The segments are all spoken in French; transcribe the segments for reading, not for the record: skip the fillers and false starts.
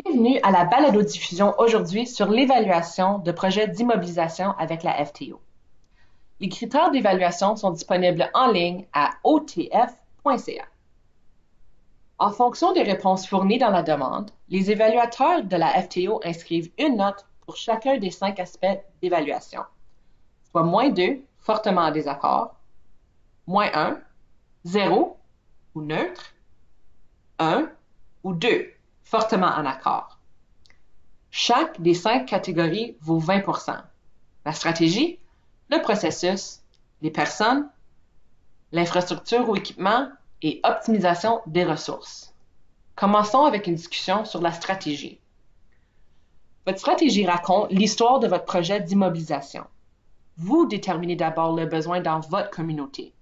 Bienvenue à la balado-diffusion aujourd'hui sur l'évaluation de projets d'immobilisation avec la FTO. Les critères d'évaluation sont disponibles en ligne à otf.ca. En fonction des réponses fournies dans la demande, les évaluateurs de la FTO inscrivent une note pour chacun des 5 aspects d'évaluation, soit -2, fortement en désaccord, -1, 0 ou neutre, 1 ou 2, fortement en accord. Chaque des 5 catégories vaut 20%. La stratégie, le processus, les personnes, l'infrastructure ou équipement et optimisation des ressources. Commençons avec une discussion sur la stratégie. Votre stratégie raconte l'histoire de votre projet d'immobilisation. Vous déterminez d'abord le besoin dans votre communauté.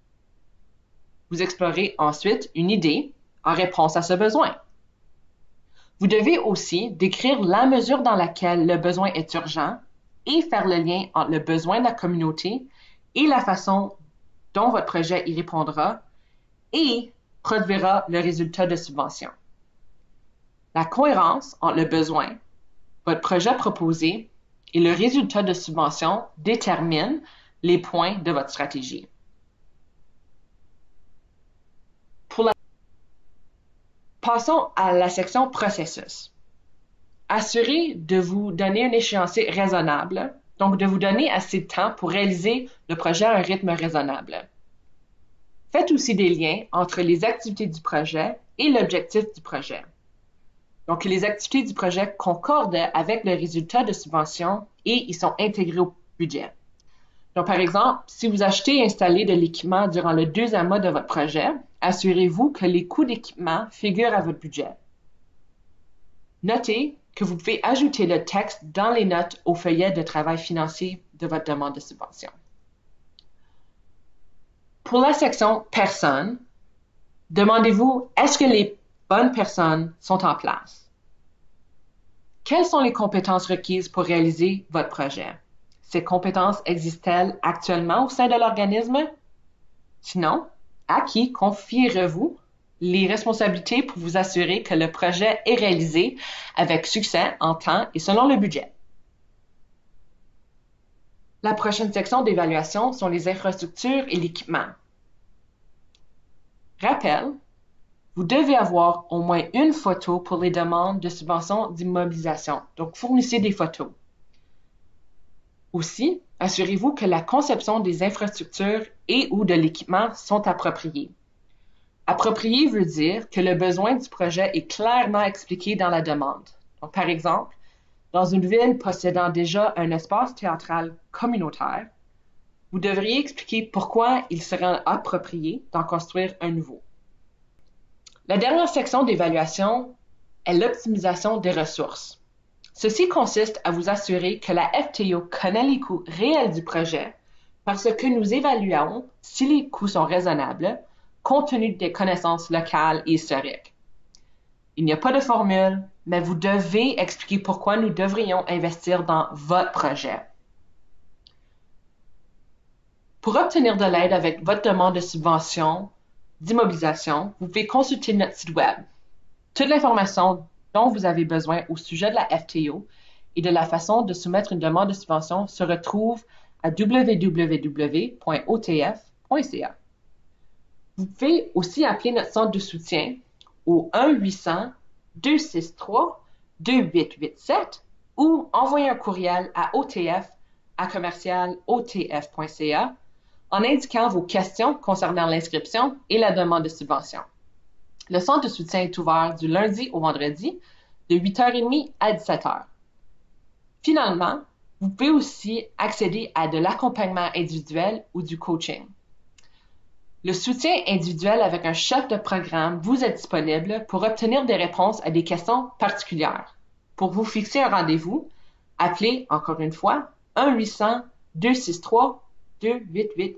Vous explorez ensuite une idée en réponse à ce besoin. Vous devez aussi décrire la mesure dans laquelle le besoin est urgent et faire le lien entre le besoin de la communauté et la façon dont votre projet y répondra et produira le résultat de subvention. La cohérence entre le besoin, votre projet proposé et le résultat de subvention détermine les points de votre stratégie. Passons à la section processus. Assurez de vous donner un échéancier raisonnable, donc de vous donner assez de temps pour réaliser le projet à un rythme raisonnable. Faites aussi des liens entre les activités du projet et l'objectif du projet. Donc, les activités du projet concordent avec le résultat de subvention et ils sont intégrés au budget. Donc, par exemple, si vous achetez et installez de l'équipement durant le deuxième mois de votre projet, assurez-vous que les coûts d'équipement figurent à votre budget. Notez que vous pouvez ajouter le texte dans les notes au feuillet de travail financier de votre demande de subvention. Pour la section personnes, demandez-vous est-ce que les bonnes personnes sont en place? Quelles sont les compétences requises pour réaliser votre projet? Ces compétences existent-elles actuellement au sein de l'organisme? Sinon, à qui confierez-vous les responsabilités pour vous assurer que le projet est réalisé avec succès en temps et selon le budget? La prochaine section d'évaluation sont les infrastructures et l'équipement. Rappel, vous devez avoir au moins une photo pour les demandes de subvention d'immobilisation, donc fournissez des photos. Aussi, assurez-vous que la conception des infrastructures et ou de l'équipement sont appropriées. Approprié veut dire que le besoin du projet est clairement expliqué dans la demande. Donc, par exemple, dans une ville possédant déjà un espace théâtral communautaire, vous devriez expliquer pourquoi il serait approprié d'en construire un nouveau. La dernière section d'évaluation est l'optimisation des ressources. Ceci consiste à vous assurer que la FTO connaît les coûts réels du projet parce que nous évaluons si les coûts sont raisonnables compte tenu des connaissances locales et historiques. Il n'y a pas de formule, mais vous devez expliquer pourquoi nous devrions investir dans votre projet. Pour obtenir de l'aide avec votre demande de subvention d'immobilisation, vous pouvez consulter notre site web. Toute l'information dont vous avez besoin au sujet de la FTO et de la façon de soumettre une demande de subvention se retrouve à www.otf.ca. Vous pouvez aussi appeler notre centre de soutien au 1-800-263-2887 ou envoyer un courriel à otf@otf.ca en indiquant vos questions concernant l'inscription et la demande de subvention. Le centre de soutien est ouvert du lundi au vendredi de 8h30 à 17h. Finalement, vous pouvez aussi accéder à de l'accompagnement individuel ou du coaching. Le soutien individuel avec un chef de programme vous est disponible pour obtenir des réponses à des questions particulières. Pour vous fixer un rendez-vous, appelez encore une fois 1-800-263-2887.